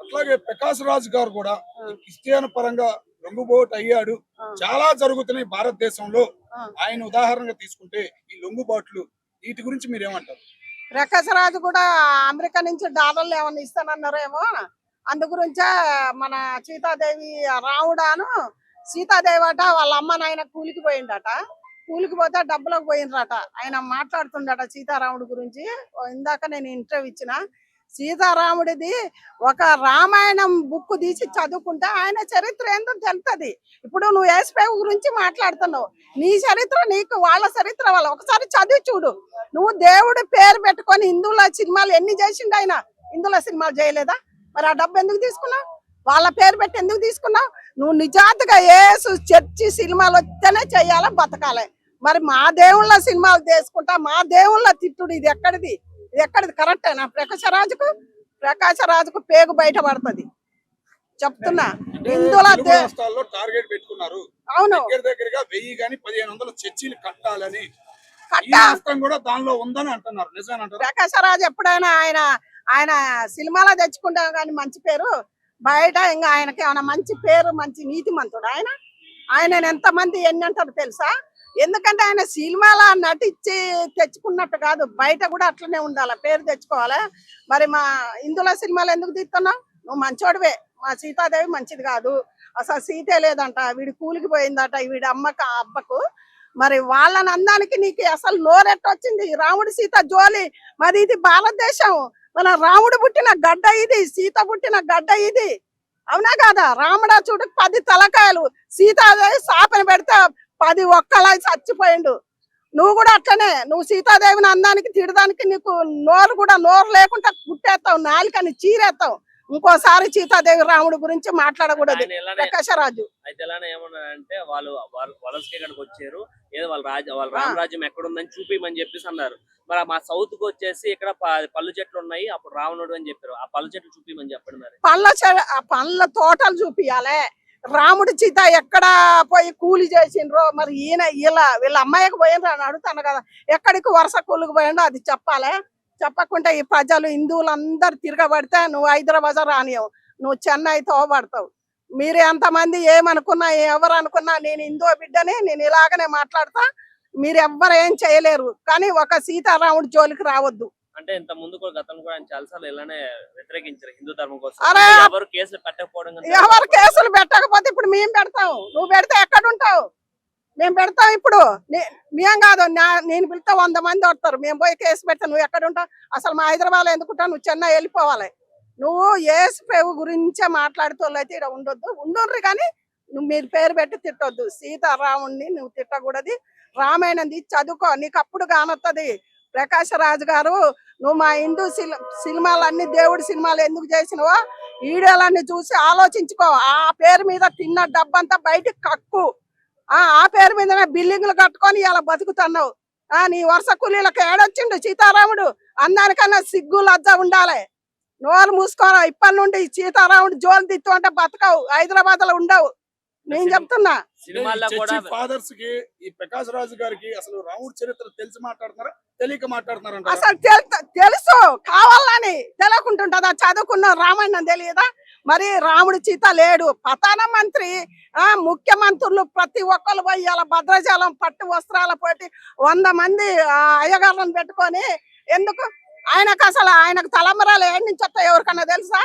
అట్లాగే ప్రకాష్ రాజ్ గారు కూడా ఈ క్రిస్టియన్ పరంగా లొంగుబాటు అయ్యాడు. చాలా జరుగుతున్నాయి భారతదేశంలో. ఆయన ఉదాహరణగా తీసుకుంటే ఈ లొంగుబాట్లు వీటి గురించి మీరేమంటారు? ప్రకాశ్ రాజు కూడా అమెరికా నుంచి డాలర్లు ఏమన్నా ఇస్తానన్నారేమో, అందు గురించే మన సీతాదేవి రాముడాను సీతాదేవి అట వాళ్ళ అమ్మ నాయన కూలికి పోయిండట. కూలికి పోతే డబ్బులకు పోయిండ్రట. ఆయన మాట్లాడుతుండట సీతారాముడి గురించి. ఇందాక నేను ఇంటర్వ్యూ ఇచ్చిన. సీతారాముడిది ఒక రామాయణం బుక్ తీసి చదువుకుంటే ఆయన చరిత్ర ఏందో తెలుస్తుంది. ఇప్పుడు నువ్వు యేసుప్రభు గురించి మాట్లాడుతున్నావు, నీ చరిత్ర నీకు, వాళ్ళ చరిత్ర వాళ్ళ ఒకసారి చదివి చూడు. నువ్వు దేవుడి పేరు పెట్టుకొని హిందువుల సినిమాలు ఎన్ని చేసిండు ఆయన? హిందువుల సినిమాలు చేయలేదా? మరి ఆ డబ్బు ఎందుకు తీసుకున్నావు? వాళ్ళ పేరు పెట్టి ఎందుకు తీసుకున్నావు? నువ్వు నిజాతుగా యేసు చర్చి సినిమాలు వస్తేనే చెయ్యాలా, బతకాలి. మరి మా దేవుళ్ళ సినిమాలు తీసుకుంటా మా దేవుళ్ళ తిట్టుడు ఇది ఎక్కడిది? ఇది ఎక్కడిది? కరెక్టేనా? ప్రకాశరాజుకు పేగు బయట పడుతుంది చెప్తున్నా. హిందువుల టార్గెట్ పెట్టుకున్నారు. అవును, దగ్గరగా 1000 గాని 1500 చర్చిలు కట్టాలని కూడా దానిలో ఉందని అంటున్నారు. నిజానంటారు? ప్రకాశరాజు ఎప్పుడైనా ఆయన సినిమాలో తెచ్చుకుంటాం కానీ మంచి పేరు, బయట ఇంకా ఆయనకి ఏమైనా మంచి పేరు, మంచి నీతిమంతుడు ఆయన ఎంతమంది ఎన్ని అంటారు తెలుసా? ఎందుకంటే ఆయన సినిమాలో నటించి తెచ్చుకున్నట్టు కాదు, బయట కూడా అట్లనే ఉండాలి, పేరు తెచ్చుకోవాలి. మరి మా హిందువుల సినిమాలు ఎందుకు తీస్తున్నావు? నువ్వు మంచోడివే. మా సీతాదేవి మంచిది కాదు, అసలు సీతే లేదంట, వీడి కూలికి పోయిందట వీడి అబ్బకు. మరి వాళ్ళని అందానికి నీకు అసలు నోరెట్టొచ్చింది? రాముడు సీత జోలి. మరి ఇది భారతదేశం, మన రాముడు పుట్టిన గడ్డ ఇది, సీత పుట్టిన గడ్డ ఇది, అవునా కాదా? రాముడా చూడు 10 తలకాయలు, సీతాదేవి శాపన పెడితే 10 ఒక్కలా చచ్చిపోయిండు. నువ్వు కూడా అట్లనే, నువ్వు సీతాదేవిని అందానికి తిడడానికి నీకు నోరు లేకుండా కుట్టేస్తావు, నాలుకని చీరేస్తావు. ఇంకోసారి సీతాదేవి రాముడు గురించి మాట్లాడకూడదు ప్రకాశరాజు. అయితే ఏమన్నారంటే వాళ్ళు వలసకి ఇక్కడికి వచ్చారు, ఏదో వాళ్ళ రామరాజ్యం ఎక్కడ ఉందని చూపిమని చెప్పేసి అన్నారు. మరి మా సౌత్ కు వచ్చేసి ఇక్కడ పళ్ళు చెట్లు ఉన్నాయి, అప్పుడు రావణుడు అని చెప్పారు. ఆ పళ్ళు చెట్లు చూపిమని చెప్పండి. మరి పళ్ళ తోటలు చూపియాలి. రాముడి సీత ఎక్కడ పోయి కూలి చేసిండ్రో, మరి వీళ్ళ అమ్మాయికి పోయిండ్రు అని అడుగుతాను కదా, ఎక్కడికి వరుస కూలికి పోయిండో అది చెప్పాలి. చెప్పకుండా ఈ ప్రజలు హిందువులందరూ తిరగబడితే నువ్వు హైదరాబాద్ రానియవు, నువ్వు చెన్నై తోబడతావు. మీరు ఎంతమంది ఏమనుకున్నా ఎవరు అనుకున్నా నేను హిందూ బిడ్డని, నేను ఇలాగనే మాట్లాడతా. మీరు ఎవ్వరు ఏం చేయలేరు, కానీ ఒక సీతారాముడి జోలికి రావద్దు. అంటే ఇంత ముందు కూడా గతంలో కూడా చాలాసార్లు ఇలానే వ్యతిరేకించారు హిందూ ధర్మం కోసం. ఎవరు కేసులు పెట్టకపోతే ఇప్పుడు మేము పెడతాం. నువ్వు పెడితే ఎక్కడ ఉంటావు? మేము పెడతాం. ఇప్పుడు మేము కాదు, నేను పిలిస్తే 100 మంది వస్తారు, మేము పోయి కేసు పెడతాం. నువ్వు ఎక్కడ ఉంటావు? అసలు మా హైదరాబాద్ ఎందుకుంటావు? నువ్వు చెన్నై వెళ్ళిపోవాలి. నువ్వు యేసుప్రభు గురించే మాట్లాడుతోళ్ళైతే ఇక్కడ ఉండొద్దు కానీ నువ్వు మీరు పేరు పెట్టి తిట్టొద్దు. సీతారాముడిని నువ్వు తిట్టకూడదు. రామాయణం చదువుకో, నీకు అప్పుడు కానొస్తుంది. ప్రకాశ్ రాజు గారు, నువ్వు మా హిందూ సినిమాలన్నీ దేవుడి సినిమాలు ఎందుకు చేసినవో వీడియోలన్నీ చూసి ఆలోచించుకో. ఆ పేరు మీద తిన్న డబ్బంతా బయటకు కక్కు. ఆ పేరు మీదనే బిల్డింగ్లు కట్టుకొని ఇలా బతుకుతున్నావు. నీ వరుస కూలీలకు ఏడొచ్చిండు సీతారాముడు? అందరికన్నా సిగ్గు లజ్జ ఉండాలి. నోరు మూసుకోరా. ఇప్పటి నుండి సీతారాముడు జోలు తిత్తు అంటే బతకవు, హైదరాబాద్ లో ఉండవు. నేను చెప్తున్నా. ఫాదర్స్ కి ఈ ప్రకాశ్ రాజు గారికి అసలు రాముడి చరిత్ర తెలిసి మాట్లాడుతున్నారా, తెలియక మాట్లాడుతున్నారా? అసలు తెలుసు, కావాలని తెలియకుంటుంటదా? చదువుకున్న రామాయణం తెలియదా? మరి రాముడి సీత లేడు. ప్రధాన మంత్రి, ముఖ్యమంత్రులు ప్రతి ఒక్కరు పోయి ఇలా భద్రాచలం పట్టు వస్త్రాల పోటీ 100 మంది అయ్యగారులను పెట్టుకొని ఎందుకు? ఆయనకు తలంబరాలు ఏడు నుంచి వస్తాయి ఎవరికన్నా తెలుసా?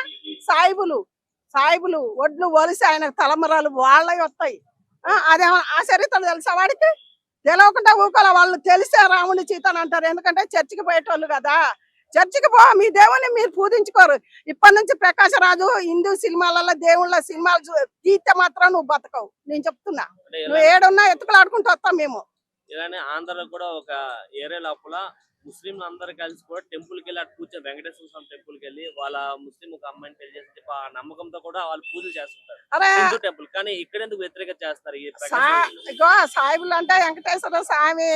సాయిబులు ఒడ్లు ఒలిసి ఆయనకు తలంబరాలు వాళ్ళవి వస్తాయి. అదేమో ఆ చరిత్ర తెలుసా వాడికి? తెలియకుండా ఊకోలే. వాళ్ళు తెలిసే రాముడి సీతని అంటారు, ఎందుకంటే చర్చికి పోయేటోళ్ళు కదా. చర్చికి పో, మీ దేవుని మీరు పూజించుకోరు. ఇప్పటి నుంచి ప్రకాశరాజు హిందూ సినిమాలలో దేవుళ్ళ సినిమాలు తీస్తే మాత్రం నువ్వు బతకవు. నేను చెప్తున్నా. నువ్వు ఏడున్నా ఎత్తుకులు ఆడుకుంటూ వస్తాం మేము. ఇలానే ఆంధ్రలో కూడా ఒక ఏరియా లోపల ముస్లింలు అందరు కలిసి కూడా టెంపుల్ కి వెళ్ళి అటు కూర్చొని వెంకటేశ్వర స్వామి టెంపుల్ కి వెళ్ళి వాళ్ళ ముస్లిం ఒక అమ్మాయిని పెళ్లి చేసి ఆ నమ్మకంతో కూడా వాళ్ళు పూజలు చేస్తుంటారు హిందూ టెంపుల్. కానీ ఇక్కడ ఎందుకు వ్యతిరేకత చేస్తారు? సాయిబులు అంటే వెంకటేశ్వర స్వామి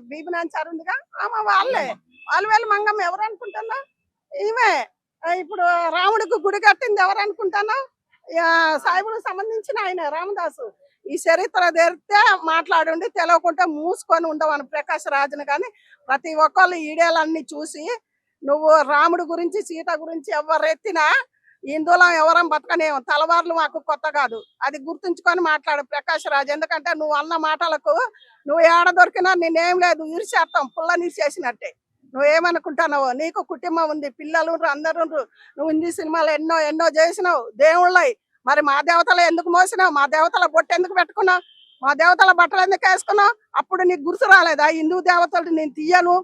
బీబినాచారు ఉందిగా, వాళ్ళు మంగమ్మ ఎవరు అనుకుంటున్నా? ఈమె ఇప్పుడు రాముడికి గుడి కట్టింది ఎవరు అనుకుంటున్నా? సాయిబులకు సంబంధించిన ఆయన రామదాసు. ఈ చరిత్ర తెరిస్తే మాట్లాడండి, తెలియకుంటే మూసుకొని ఉండవని ప్రకాశ్ రాజుని. కానీ ప్రతి ఒక్కళ్ళు ఈడేలన్నీ చూసి నువ్వు రాముడి గురించి సీత గురించి ఎవరెత్తినా హిందువులో ఎవరం బతకనేమో తలవార్లు మాకు కొత్త కాదు. అది గుర్తుంచుకొని మాట్లాడు ప్రకాష్ రాజ్. ఎందుకంటే నువ్వు అన్న మాటలకు నువ్వు ఏడ దొరికినా నేనేం లేదు ఇరిచేస్తాం పుల్ల నీసేసినట్టే. నువ్వేమనుకుంటున్నావో నీకు కుటుంబం ఉంది, పిల్లలు అందరూ. నువ్వు హిందీ సినిమాలు ఎన్నో ఎన్నో చేసినావు దేవుళ్ళవి. మరి మా దేవతలు ఎందుకు మోసినావు? మా దేవతల బొట్టు ఎందుకు పెట్టుకున్నావు? మా దేవతల బట్టలు ఎందుకు వేసుకున్నావు? అప్పుడు నీకు గుర్తు రాలేదా? హిందూ దేవతలు నేను తీయను,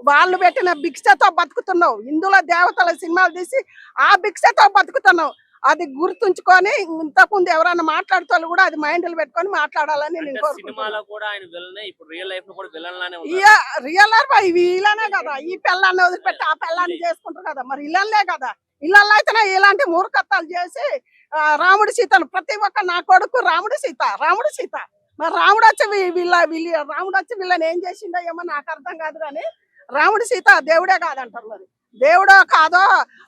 వాళ్ళు పెట్టిన భిక్షతో బతుకుతున్నావు. హిందువుల దేవతల సినిమాలు తీసి ఆ భిక్షతో బతుకుతున్నావు. అది గుర్తుంచుకొని ఇంతకుముందు ఎవరైనా మాట్లాడుతారు కూడా అది మైండ్ లో పెట్టుకొని మాట్లాడాలని నేను సినిమాలో కోరుకుంటున్నాను. కూడా ఆయన విలనే, ఇప్పుడు రియల్ లైఫ్ లో కూడా విలన్ లానే ఉన్నారు. రియల్ ఇవి ఇలానే కదా, ఈ పిల్లాన్ని వదిలిపెట్టి ఆ పిల్లాన్ని చేసుకుంటారు కదా, మరి ఇళ్ళే కదా. ఇళ్ళల్లో అయితేనే ఇలాంటి మూర్ఖత్వాలు చేసి రాముడు సీతను ప్రతి ఒక్క నా కొడుకు రాముడు సీత. మరి రాముడు వచ్చి రాముడు వచ్చి వీళ్ళని ఏం చేసిండో ఏమో నాకు అర్థం కాదు. కానీ రాముడు సీత దేవుడే కాదంటారు. మరి దేవుడో కాదో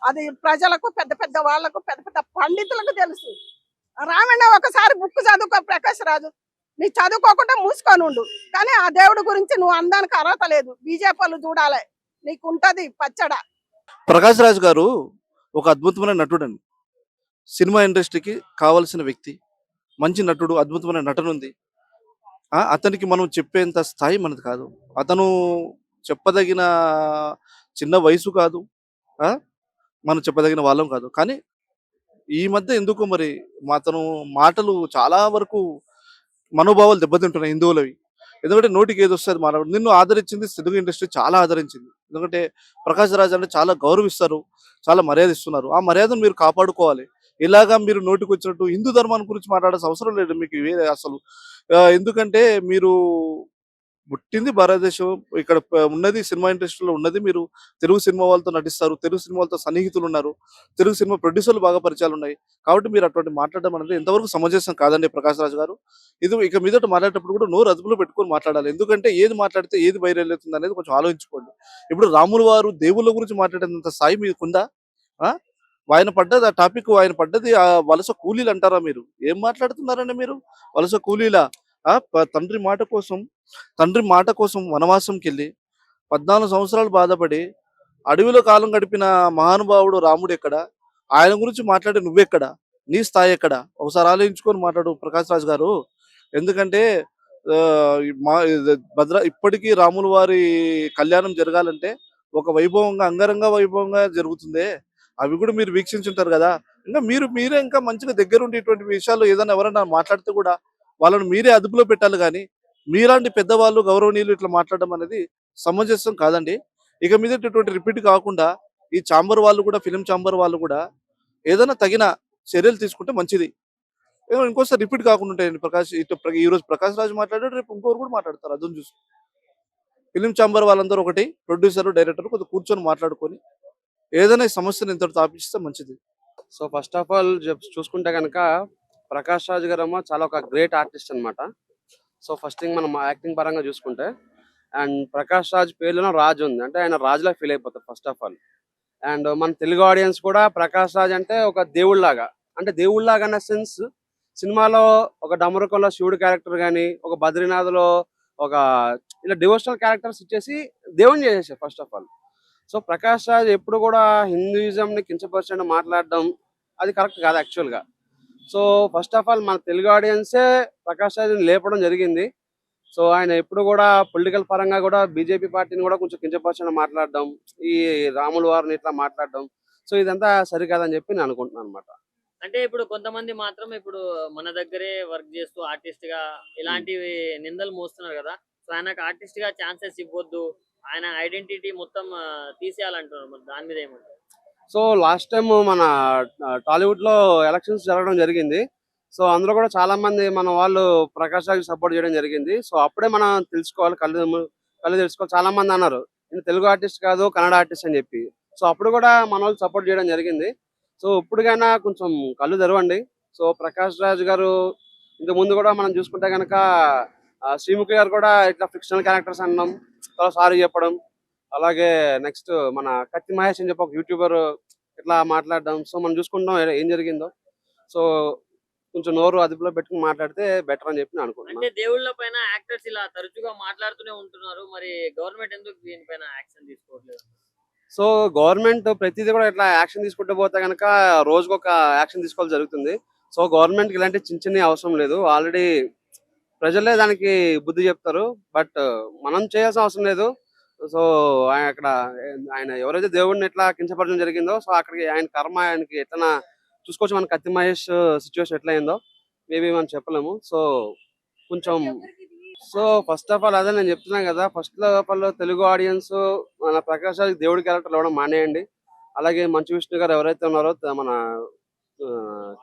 అది ప్రజలకు, పెద్ద పెద్ద వాళ్ళకు, పెద్ద పెద్ద పండితులకు తెలుసు. రామಣ್ణ ఒకసారి బుక్ చదువుకో ప్రకాష్ రాజు. నీ చదువుకోకుండా మూసుకొని ఉండు. కానీ ఆ దేవుడి గురించి నువ్వు అందానికి అర్హత లేదు. బీజేపీ వాళ్ళు చూడాలి, నీకు ఉంటది పచ్చడ. ప్రకాష్ రాజ్ గారు ఒక అద్భుతమైన నటుడు అండి. సినిమా ఇండస్ట్రీకి కావాల్సిన వ్యక్తి, మంచి నటుడు, అద్భుతమైన నటన ఉంది. అతనికి మనం చెప్పేంత స్థాయి మనది కాదు. అతను చెప్పదగిన చిన్న వయసు కాదు, మనం చెప్పదగిన వాళ్ళం కాదు. కానీ ఈ మధ్య ఎందుకో మరి అతను మాటలు చాలా వరకు మనోభావాలు దెబ్బతింటున్నాయి హిందువులవి. ఎందుకంటే నోటికి ఏది వస్తుంది మాట్లాడు. నిన్ను ఆదరించింది తెలుగు ఇండస్ట్రీ చాలా ఆదరించింది. ఎందుకంటే ప్రకాష్ రాజ్ అంటే చాలా గౌరవిస్తారు, చాలా మర్యాద ఇస్తున్నారు. ఆ మర్యాదను మీరు కాపాడుకోవాలి. ఇలాగా మీరు నోటికి వచ్చినట్టు హిందూ ధర్మాన్ని గురించి మాట్లాడాల్సిన అవసరం లేదు మీకు వేరే అసలు. ఎందుకంటే మీరు పుట్టింది భారతదేశం, ఇక్కడ ఉన్నది సినిమా ఇండస్ట్రీలో ఉన్నది మీరు. తెలుగు సినిమా వాళ్ళతో నటిస్తారు, తెలుగు సినిమా వాళ్ళతో సన్నిహితులు ఉన్నారు, తెలుగు సినిమా ప్రొడ్యూసర్లు బాగా పరిచయాలు ఉన్నాయి. కాబట్టి మీరు అటువంటి మాట్లాడడం అనేది ఎంతవరకు సమంజసం కాదండి ప్రకాష్ రాజ్ గారు. ఇది ఇక మీదట మాట్లాడేటప్పుడు కూడా నోరు అదుపులో పెట్టుకొని మాట్లాడాలి. ఎందుకంటే ఏది మాట్లాడితే ఏది వైరల్ అవుతుంది అనేది కొంచెం ఆలోచించుకోండి. ఇప్పుడు రాములు వారు దేవుళ్ళ గురించి మాట్లాడేంత స్థాయి మీకుందా? ఆయన పడ్డది ఆ టాపిక్, ఆయన పడ్డది ఆ వలస కూలీలు అంటారా మీరు? ఏం మాట్లాడుతున్నారండి మీరు? వలస కూలీలా? తండ్రి మాట కోసం వనవాసంకి వెళ్ళి 14 సంవత్సరాలు బాధపడి అడవిలో కాలం గడిపిన మహానుభావుడు రాముడు ఎక్కడ? ఆయన గురించి మాట్లాడే నువ్వెక్కడ? నీ స్థాయి ఎక్కడ? ఒకసారి ఆలోచించుకొని మాట్లాడు ప్రకాష్ రాజ్ గారు. ఎందుకంటే ఇప్పటికీ రాముల వారి కళ్యాణం జరగాలంటే ఒక వైభవంగా, అంగరంగ వైభవంగా జరుగుతుంది. అవి కూడా మీరు వీక్షించుంటారు కదా. ఇంకా మీరే ఇంకా మంచిగా దగ్గరుండి ఇటువంటి విషయాలు ఏదైనా ఎవరైనా మాట్లాడితే కూడా వాళ్ళని మీరే అదుపులో పెట్టాలి. కానీ మీలాంటి పెద్దవాళ్ళు, గౌరవనీయులు ఇట్లా మాట్లాడడం అనేది సమంజసం కాదండి. ఇక మీద ఇటువంటి రిపీట్ కాకుండా ఈ ఛాంబర్ వాళ్ళు కూడా, ఫిలిం ఛాంబర్ వాళ్ళు కూడా ఏదైనా తగిన చర్యలు తీసుకుంటే మంచిది. ఇంకోసారి రిపీట్ కాకుండా ఉంటాయండి. ఈ రోజు ప్రకాష్ రాజ్ మాట్లాడాడు, రేపు ఇంకోరు కూడా మాట్లాడతారు. అర్థం చూసి ఫిలిం ఛాంబర్ వాళ్ళందరూ ఒకటి, ప్రొడ్యూసర్, డైరెక్టర్ కొంచెం కూర్చొని మాట్లాడుకొని ఏదైనా ఈ సమస్యను ఇంతటితో ఆపిస్తే మంచిది. సో ఫస్ట్ ఆఫ్ ఆల్ చూసుకుంటే కనుక ప్రకాష్ రాజ్ గారు చాలా ఒక గ్రేట్ ఆర్టిస్ట్ అన్నమాట. సో ఫస్ట్ థింగ్ మనం యాక్టింగ్ పరంగా చూసుకుంటే, అండ్ ప్రకాష్ రాజ్ పేరులో రాజు ఉంది అంటే ఆయన రాజులా ఫీల్ అయిపోతారు ఫస్ట్ ఆఫ్ ఆల్. అండ్ మన తెలుగు ఆడియన్స్ కూడా ప్రకాష్ రాజ్ అంటే ఒక దేవుళ్ళలాగా, అంటే దేవుళ్ళలాగా అనే సెన్స్ సినిమాలో ఒక డమరుకంలో శివుడు క్యారెక్టర్ కానీ, ఒక బద్రీనాథ్లో ఒక ఇలా డివోషనల్ క్యారెక్టర్స్ ఇచ్చేసి దేవుని చేసేసారు first of all. So Prakash Raj ఎప్పుడు కూడా హిందూయిజంని కించపరచండి మాట్లాడడం అది కరెక్ట్ కాదు యాక్చువల్గా. సో ఫస్ట్ ఆఫ్ ఆల్ మన తెలుగు ఆడియన్సే ప్రకాష్ రాజ్ని లేపడం జరిగింది. సో ఆయన ఎప్పుడు కూడా పొలిటికల్ పరంగా కూడా బీజేపీ పార్టీని కూడా కొంచెం కించపరచండి మాట్లాడడం, ఈ రాముల వారిని ఇట్లా మాట్లాడడం, సో ఇదంతా సరికాదని చెప్పి నేను అనుకుంటున్నాను అనమాట. అంటే ఇప్పుడు కొంతమంది మాత్రం ఇప్పుడు మన దగ్గరే వర్క్ చేస్తూ ఆర్టిస్ట్ గా ఇలాంటివి నిందలు మోస్తున్నారు కదా. సో ఆయనకు ఆర్టిస్ట్ గా ఛాన్సెస్ ఇవ్వద్దు, ఆయన ఐడెంటిటీ మొత్తం తీసేయాలంటున్నారు. మరి దాని మీద ఏమంటారు? సో లాస్ట్ టైం మన టాలీవుడ్ లో ఎలక్షన్స్ జరగడం జరిగింది. సో అందులో కూడా చాలా మంది మన వాళ్ళు ప్రకాష్ రాజ్ సపోర్ట్ చేయడం జరిగింది. సో అప్పుడే మనం తెలుసుకోవాలి, కళ్ళు తెలుసుకోవాలి. చాలా మంది అన్నారు నేను తెలుగు ఆర్టిస్ట్ కాదు కన్నడ ఆర్టిస్ట్ అని చెప్పి. సో అప్పుడు కూడా మన వాళ్ళు సపోర్ట్ చేయడం జరిగింది. సో ఇప్పుడుకైనా కొంచెం కళ్ళు తెరవండి. సో ప్రకాష్ రాజ్ గారు ఇంతకు ముందు కూడా మనం చూసుకుంటే కనుక శ్రీముఖి గారు కూడా ఇట్లా ఫిక్షనల్ క్యారెక్టర్స్ అనడం, చాలా సారీ చెప్పడం, అలాగే నెక్స్ట్ మన కత్తి మహేష్ అని చెప్పి ఒక యూట్యూబర్ ఇట్లా మాట్లాడడం. సో మనం చూసుకుంటాం ఏం జరిగిందో. సో కొంచెం నోరు అదుపులో పెట్టుకుని మాట్లాడితే బెటర్ అని చెప్పి నేను అనుకుంటున్నాను. అంటే దేవుళ్ళ పైన యాక్టర్స్ ఇలా తరచుగా మాట్లాడుతూనే ఉంటున్నారు, మరి గవర్నమెంట్ ఎందుకు దీనిపైన యాక్షన్ తీసుకోవట్లేదు? సో గవర్నమెంట్ ప్రతిదీ కూడా ఇట్లా యాక్షన్ తీసుకుంటూ పోతే కనుక రోజుకు ఒక యాక్షన్ తీసుకోవాలి జరుగుతుంది. సో గవర్నమెంట్కి ఇలాంటి చిన్న చిన్న అవసరం లేదు. ఆల్రెడీ ప్రజలే దానికి బుద్ధి చెప్తారు. బట్ మనం చేయాల్సిన అవసరం లేదు. సో అక్కడ ఆయన ఎవరైతే దేవుడిని ఎట్లా కించపరచడం జరిగిందో, సో అక్కడికి ఆయన కర్మ ఆయనకి ఎట్లా చూసుకోవచ్చు. మన కత్తి మహేష్ సిచ్యువేషన్ ఎట్లా అయిందో మేబీ మనం చెప్పలేము. సో కొంచెం సో ఫస్ట్ ఆఫ్ ఆల్ అదే నేను చెప్తున్నాను కదా, first of all Telugu audience మన ప్రకాష్ రాజ్ దేవుడి క్యారెక్టర్ ఇవ్వడం మానేయండి. అలాగే మంచు విష్ణు గారు ఎవరైతే ఉన్నారో మన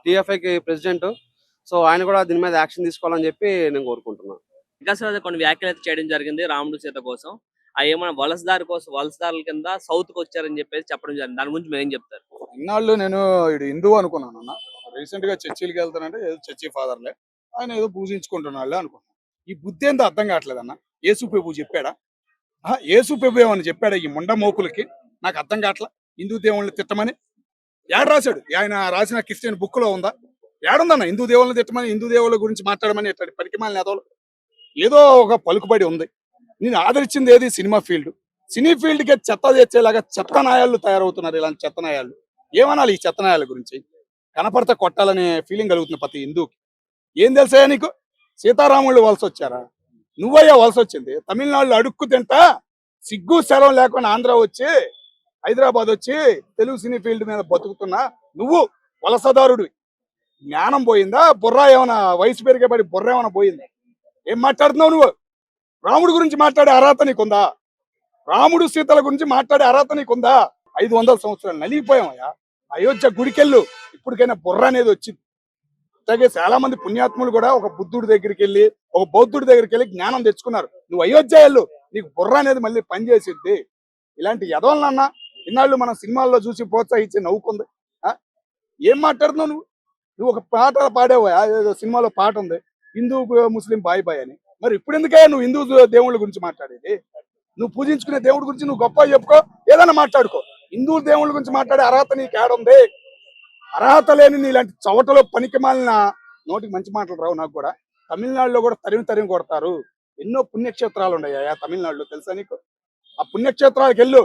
టిఎఫ్ఐకి ప్రెసిడెంట్, సో ఆయన కూడా దీని మీద యాక్షన్ తీసుకోవాలని చెప్పి నేను కోరుకుంటున్నాను. వికాస్ రాజు కొన్ని వ్యాఖ్యలు అయితే చేయడం జరిగింది రాముడు సీత కోసం. ఆ ఏమైనా వలసదారి కోసం వలసదారుల కింద సౌత్ కి వచ్చారని చెప్పేసి చెప్పడం జరిగింది. దాని గురించి మీరు ఏం చెప్తారు? ఇన్నాళ్ళు నేను ఇది హిందువు అనుకున్నాను అన్న. రీసెంట్ గా చర్చిలకు వెళ్తానంటే ఏదో చర్చి ఫాదర్లే ఆయన ఏదో పూజించుకుంటున్నాళ్ళే అనుకున్నాను. ఈ బుద్ధి ఏందో అర్థం కావట్లేదన్న. యేసు ప్రభు చెప్పాడా? యేసు ప్రభు ఏమని చెప్పాడా ఈ ముండ మోపులకి? నాకు అర్థం కావట్లా. హిందూ దేవుళ్ళని తిట్టమని ఏడ రాశాడు? ఆయన రాసిన క్రిస్టియన్ బుక్ లో ఉందా? ఏడుందన్న హిందూ దేవుళ్ళని తిట్టమని, హిందూ దేవుళ్ళ గురించి మాట్లాడమని ఇట్లాంటి పరికిమాల నేతలు? ఏదో ఒక పలుకుబడి ఉంది. నేను ఆదరించింది ఏది? Cinema field. సినీ ఫీల్డ్ కి చెత్త తెచ్చేలాగా చెత్త నాయాళ్ళు తయారవుతున్నారు. ఇలాంటి చెత్త నాయాళ్ళు ఏమనాలి? ఈ చెత్త నాయాల గురించి కనపడతా కొట్టాలనే ఫీలింగ్ కలుగుతుంది ప్రతి హిందూకి. ఏం తెలుసా నీకు? సీతారాముళ్ళు వలస వచ్చారా? నువ్వయ్యా వలస వచ్చింది. తమిళనాడులో అడుక్కు తింటా సిగ్గు శరం లేకుండా ఆంధ్ర వచ్చి హైదరాబాద్ వచ్చి తెలుగు సినీ ఫీల్డ్ మీద బతుకుతున్నా నువ్వు వలసదారుడు. జ్ఞానం పోయిందా? బుర్ర ఏమైనా వయసు పెరిగేబడి బుర్ర ఏమైనా పోయిందా? ఏం మాట్లాడుతున్నావు నువ్వు? రాముడు గురించి మాట్లాడే అర్హత నీకుందా? రాముడు సీతల గురించి మాట్లాడే అర్హత నీకుందా? 500 సంవత్సరాలు నలిగిపోయామయ్యా. అయోధ్య గుడికెళ్ళు, ఇప్పటికైనా బుర్ర అనేది వచ్చింది. అలాగే చాలా మంది పుణ్యాత్ములు కూడా ఒక బుద్ధుడి దగ్గరికి వెళ్ళి, ఒక బౌద్ధుడి దగ్గరికి వెళ్ళి జ్ఞానం తెచ్చుకున్నారు. నువ్వు అయోధ్య వెళ్ళు, నీకు బుర్ర అనేది మళ్ళీ పనిచేసిద్ది. ఇలాంటి యదవలనన్నా ఇన్నాళ్ళు మనం సినిమాల్లో చూసి ప్రోత్సహించి నవ్వుకుంది. ఏం మాట్లాడుతున్నావు నువ్వు? నువ్వు ఒక పాట పాడేవా? ఏదో సినిమాలో పాట ఉంది, హిందూ ముస్లిం బాయ్ బాయ్ అని. మరి ఇప్పుడు ఎందుకే నువ్వు హిందూ దేవుళ్ళ గురించి మాట్లాడేది? నువ్వు పూజించుకునే దేవుడి గురించి నువ్వు గొప్ప చెప్పుకో, ఏదైనా మాట్లాడుకో. హిందూ దేవుళ్ళ గురించి మాట్లాడే అర్హత నీకు ఏడుంది? అర్హత లేని ఇలాంటి చవటలో పనికి మాలిన నోటికి మంచి మాటలు రావు. నాకు కూడా తమిళనాడులో కూడా తరిమి కొడతారు. ఎన్నో పుణ్యక్షేత్రాలు ఉన్నాయా తమిళనాడులో, తెలుసా నీకు? ఆ పుణ్యక్షేత్రాలకు వెళ్ళు,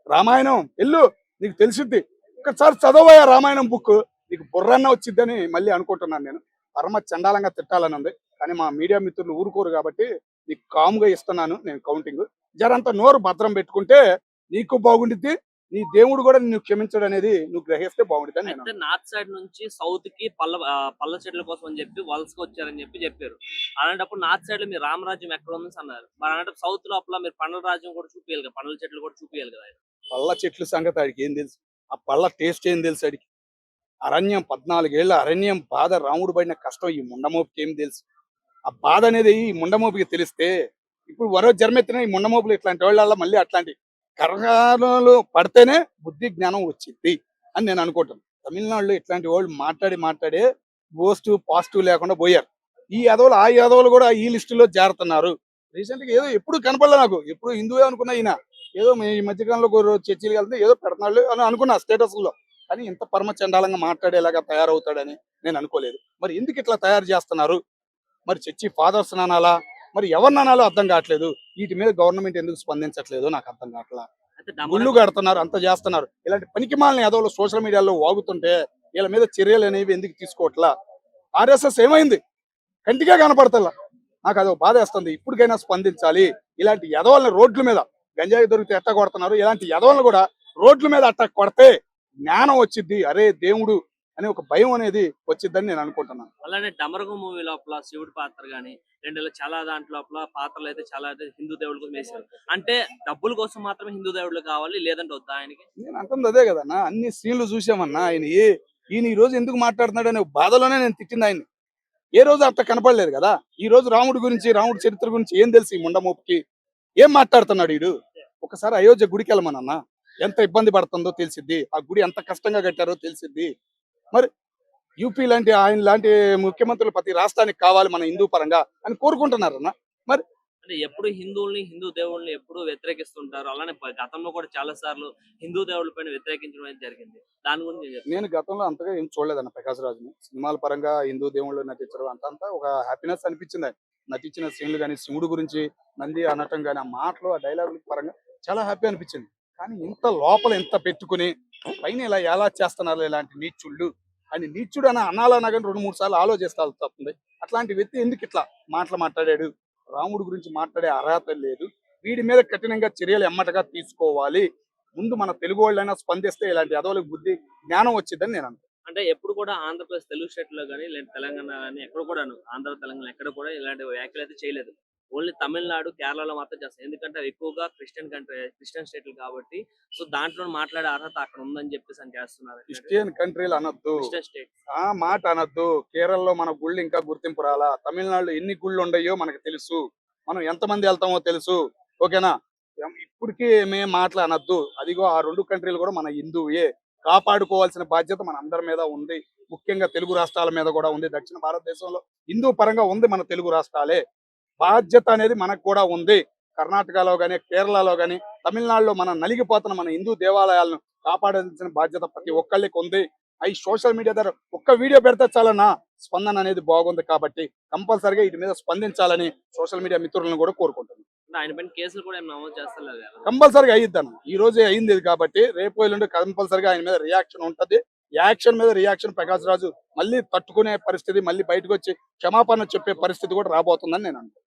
రామాయణం వెళ్ళు, నీకు తెలిసిద్ది. ఒకసారి చదవయా రామాయణం బుక్, నీకు బుర్రన్న వచ్చిద్దని మళ్ళీ అనుకుంటున్నాను. నేను పరమ చండాలంగా తిట్టాలని ఉంది, కానీ మా మీడియా మిత్రులు ఊరుకోరు కాబట్టి నీకు కాముగా ఇస్తున్నాను నేను కౌంటింగ్. జరంత నోరు భద్రం పెట్టుకుంటే నీకు బాగుండిద్ది, నీ దేవుడు కూడా నిన్ను క్షమించడం అనేది నువ్వు గ్రహిస్తే బాగుంటుంది అని నేను. నార్త్ సైడ్ నుంచి సౌత్ కి పళ్ళ చెట్ల కోసం అని చెప్పి వలసకు వచ్చారని చెప్పారు. అలాంటప్పుడు నార్త్ సైడ్ లో మీరు రామరాజ్యం ఎక్కడ ఉందని అన్నారు. మరి అలాంటి సౌత్ లోపల మీరు పండ్ల రాజ్యం కూడా చూపించాలి కదా, పండ్ల చెట్లు కూడా చూపించాలి కదా. ఆయన పళ్ళ చెట్ల సంగతి ఆడికి ఏం తెలుసు? ఆ పళ్ళ టేస్ట్ ఏం తెలుసు ఆడికి? అరణ్యం 14 ఏళ్ల అరణ్యం బాధ, రాముడు పడిన కష్టం ఈ ముండమోపుకి ఏం తెలుసు? ఆ బాధ అనేది ఈ ముండమోపుకి తెలిస్తే, ఇప్పుడు వరో జన్మెత్తిన ఈ ముండమోపులు ఇట్లాంటి వాళ్ళ మళ్ళీ అట్లాంటి కర్గాలు పడితేనే బుద్ధి జ్ఞానం వచ్చింది అని నేను అనుకుంటాను. తమిళనాడులో ఇట్లాంటి వాళ్ళు మాట్లాడే పోస్ట్ పాజిటివ్ లేకుండా పోయారు. ఈ యాదవులు ఆ యాదవులు కూడా ఈ లిస్టులో చేరుతున్నారు. రీసెంట్ గా ఏదో ఎప్పుడు కనపడలే నాకు, ఎప్పుడు హిందువే అనుకున్నా ఈయన. ఏదో ఈ మధ్యకాలంలో చర్చిలు వెళ్తే ఏదో పెడతాడు అని అనుకున్నా స్టేటస్ లో, కానీ ఇంత పరమ చండాలంగా మాట్లాడేలాగా తయారవుతాడని నేను అనుకోలేదు. మరి ఎందుకు ఇట్లా తయారు చేస్తున్నారు? మరి చర్చి ఫాదర్స్ అనాలా, మరి ఎవరిని అనాలో అర్థం కావట్లేదు. వీటి మీద గవర్నమెంట్ ఎందుకు స్పందించట్లేదు నాకు అర్థం కావట్లా. గుళ్ళు కడుతున్నారు, అంత చేస్తున్నారు. ఇలాంటి పనికిమాలని యాదవులు సోషల్ మీడియాలో వాగుతుంటే వీళ్ళ మీద చర్యలు అనేవి ఎందుకు తీసుకోవట్లా? ఆర్ఎస్ఎస్ ఏమైంది? కంటిగా కనపడతల్లా. నాకు అదో బాధ వేస్తుంది. ఇప్పటికైనా స్పందించాలి. ఇలాంటి యదవుల్ని రోడ్ల మీద గంజాయి దొరికితే ఎట్ట కొడుతున్నారు, ఇలాంటి యదవులను కూడా రోడ్ల మీద అట్ట కొడితే జ్ఞానం వచ్చిద్ది, అరే దేవుడు అనే ఒక భయం అనేది వచ్చిద్దని నేను అనుకుంటున్నాను. అలానే డమరుగు మూవీ లోపల శివుడి పాత్ర గానీ చాలా దాంట్లో పాత్రలు అయితే చాలా హిందూ దేవుళ్ళ కోసం వేశారు. అంటే డబ్బుల కోసం మాత్రమే హిందూ దేవుళ్ళు కావాలి, లేదంటే వద్దా ఆయనకి? నేను అంటుంది అదే కదన్నా, అన్ని సీన్లు చూసామన్నా. ఈయన ఈ రోజు ఎందుకు మాట్లాడుతున్నాడు అనే బాధలోనే నేను తిట్టింది ఆయన్ని. ఏ రోజు అంత కనపడలేదు కదా. ఈ రోజు రాముడి గురించి, రాముడి చరిత్ర గురించి ఏం తెలిసి ఈ ముండమోపుకి ఏం మాట్లాడుతున్నాడు వీడు? ఒకసారి అయోధ్య గుడికి వెళ్ళమనన్నా, ఎంత ఇబ్బంది పడుతుందో తెలిసిద్ది. ఆ గుడి ఎంత కష్టంగా కట్టారో తెలిసిద్ది. మరి యూపీ లాంటి ఆయన లాంటి ముఖ్యమంత్రులు ప్రతి రాష్ట్రానికి కావాలి మన హిందూ పరంగా అని కోరుకుంటున్నారన్న. మరి అంటే ఎప్పుడు హిందువుల్ని, హిందూ దేవుళ్ళని ఎప్పుడు వ్యతిరేకిస్తుంటారు. అలానే గతంలో కూడా చాలా సార్లు హిందూ దేవుళ్ళ పైన వ్యతిరేకించడం అనేది జరిగింది. దాని గురించి నేను గతంలో అంతగా ఏం చూడలేదన్న ప్రకాష్ రాజుని. సినిమాల పరంగా హిందూ దేవుళ్ళు నటించడం అంతా ఒక హ్యాపీనెస్ అనిపించింది. ఆయన నటించిన సీన్లు కానీ, శివుడు గురించి నంది అనటం కానీ, ఆ మాటలు, ఆ డైలాగుల పరంగా చాలా హ్యాపీ అనిపించింది. కానీ ఇంత లోపల ఇంత పెట్టుకుని పైన ఇలా ఎలా చేస్తున్నారు ఇలాంటి నీచుళ్ళు అని నీచుడు అని అనాలన్నా కానీ 2-3 సార్లు ఆలోచిస్తా తప్పుంది. అట్లాంటి వ్యక్తి ఎందుకు ఇట్లా మాటలు మాట్లాడాడు? రాముడి గురించి మాట్లాడే అర్హత లేదు. వీడి మీద కఠినంగా చర్యలు ఎమ్మటగా తీసుకోవాలి. ముందు మన తెలుగు వాళ్ళైనా స్పందిస్తే ఇలాంటి ఎదవలకు బుద్ధి జ్ఞానం వచ్చిందని నేను అనుకుంటున్నాను. అంటే ఎప్పుడు కూడా ఆంధ్రప్రదేశ్ తెలుగు స్టేట్ లో కానీ లేదా తెలంగాణ కానీ ఎక్కడ కూడా ఆంధ్ర తెలంగాణ ఎక్కడ కూడా ఇలాంటి వ్యాఖ్యలు అయితే చేయలేదు. ఓన్లీ తమిళనాడు కేరళలో మాత్రం చేస్తారు. ఎందుకంటే అవి ఎక్కువగా క్రిస్టియన్ స్టేట్లు కాబట్టి సో దాంట్లో మాట్లాడే అర్హత అక్కడ ఉందని చెప్పేసి అని చేస్తున్నారు. క్రిస్టియన్ కంట్రీలు అనొద్దు, క్రిస్టియన్ స్టేట్ ఆ మాట అనొద్దు. కేరళలో మన గుళ్ళు ఇంకా గుర్తింపు రాలా. తమిళనాడులో ఎన్ని గుళ్ళు ఉన్నాయో మనకు తెలుసు. మనం ఎంతమంది వెళ్తామో తెలుసు. ఓకేనా? ఇప్పటికీ మేము మాటలు అనొద్దు. అదిగో ఆ 2 కంట్రీలు కూడా మన హిందువే. కాపాడుకోవాల్సిన బాధ్యత మన అందరి మీద ఉంది. ముఖ్యంగా తెలుగు రాష్ట్రాల మీద కూడా ఉంది. దక్షిణ భారతదేశంలో హిందూ పరంగా ఉంది మన తెలుగు రాష్ట్రాలే. బాధ్యత అనేది మనకు కూడా ఉంది. కర్ణాటకలో గానీ, కేరళలో గానీ, తమిళనాడులో మనం నలిగిపోతున్న మన హిందూ దేవాలయాలను కాపాడాల్సిన బాధ్యత ప్రతి ఒక్కళ్ళకి ఉంది. అవి సోషల్ మీడియా ద్వారా ఒక్క వీడియో పెడితే చాలన్నా స్పందన అనేది బాగుంది. కాబట్టి కంపల్సరిగా వీటి మీద స్పందించాలని సోషల్ మీడియా మిత్రులను కూడా కోరుకుంటున్నాను. అంటే ఆయన పైన కేసులు కూడా ఏం నమోదు చేస్తలేదు కదా. కంపల్సరిగా అయ్యిద్దన్న. ఈ రోజే అయింది ఇది కాబట్టి రేపు ఎల్లుండి కంపల్సరిగా ఆయన మీద రియాక్షన్ ఉంటది. యాక్షన్ మీద రియాక్షన్ ప్రకాష్ రాజు మళ్ళీ తట్టుకునే పరిస్థితి, మళ్ళీ బయటకు వచ్చి క్షమాపణ చెప్పే పరిస్థితి కూడా రాబోతుందని నేను అనుకుంటున్నాను.